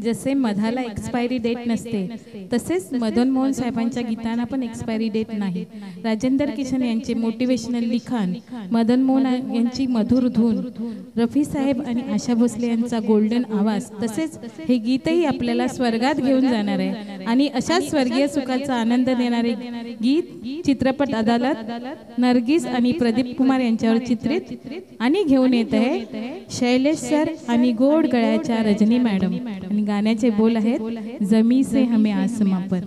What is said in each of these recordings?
जसे मधाला expiry date नसते तसेच मदन मोहन साहेबांच्या गीतांना पण एक्सपायरी डेट नाही। राजेंद्र किशन यांचे मोटिवेशनल लिखाण, मदन मोहन यांची मधुर धून, रफी साहेब आणि आशा भोसले यांचा गोल्डन आवाज, तसेच हे गीतही आपल्याला स्वर्गात घेऊन जाणार आहे। आणि अशाच स्वर्गीय सुखाचा आनंद देणारे गीत चित्रपट अदालत नरगिस आणि प्रदीप कुमार यांच्यावर चित्रित आणि घेऊन येत आहे शैलेश सर आणि गोड गळ्याच्या रजनी मॅडम। आणि गाण्याचे बोल आहेत जमी से हमें आसमां पर।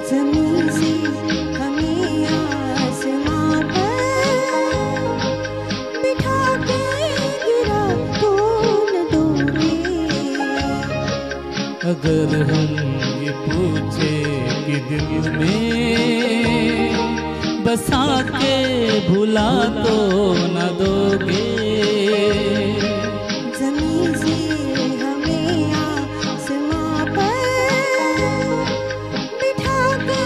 जमी से हमें आसमां पर बिठा के गिरा तो न दोगे। अगर हम ये पूछे कि दिल में बसा के भुला तो न दोगे। जमी से हमें आसमां पर बिठा के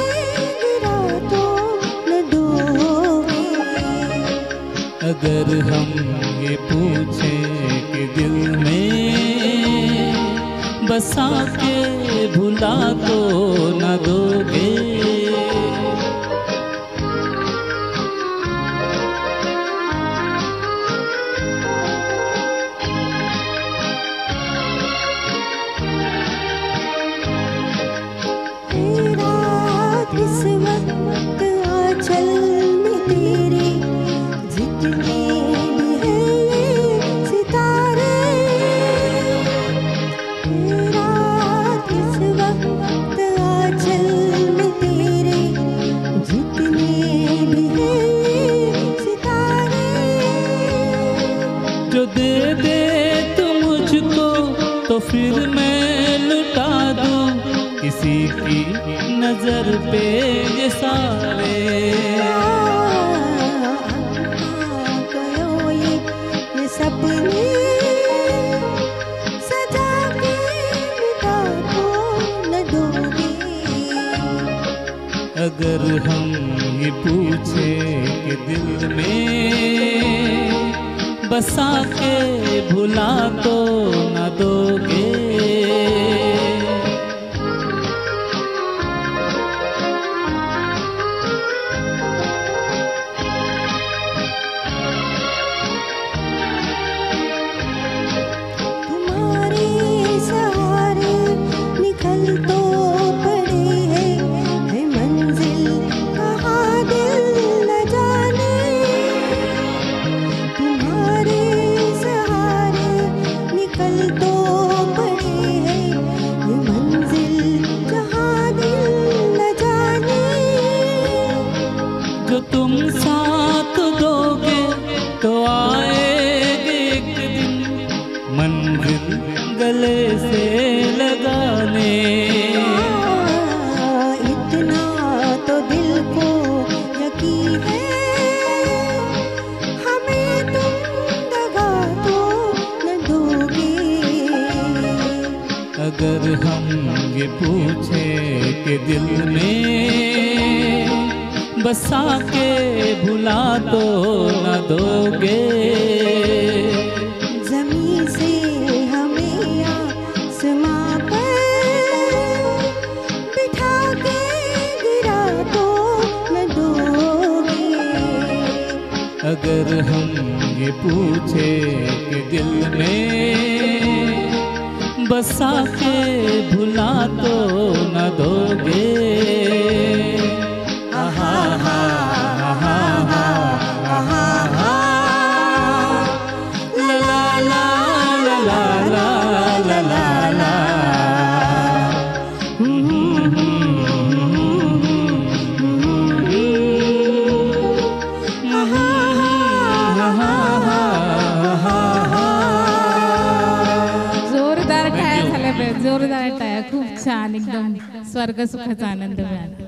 गिरा तो न दोगे। अगर हम ये पूछें कि दिल में बसा के भुला तो न दोगे। इस वक्त आंचल में तेरे जितने भी हैं ये सितारे। रात इस वक्त आंचल में तेरे जितने भी हैं ये सितारे। जो दे दे तू मुझको तो फिर मैं लुटा दूं किसी की नजर पे ये सारे। करो ये सपने सजा के मिटा तो न दोगे। अगर हम ये पूछे कि दिल में बसा के भुला तो न दोगे। जो तुम साथ दोगे तो आएगी एक दिन मंजिल गले से लगाने। इतना तो दिल को यकीन है हमें तुम दगा तो न दोगे। अगर हम ये पूछे कि दिल में बसा के भुला तो न दोगे। जमी से हमें आसमां पर बिठा के गिरा तो न दोगे। अगर हम ये पूछे कि दिल में बसा के भुला तो न दोगे। जोरदार टाळ्या खूप छान, एकदम स्वर्ग सुखाचा आनंद मिळाला।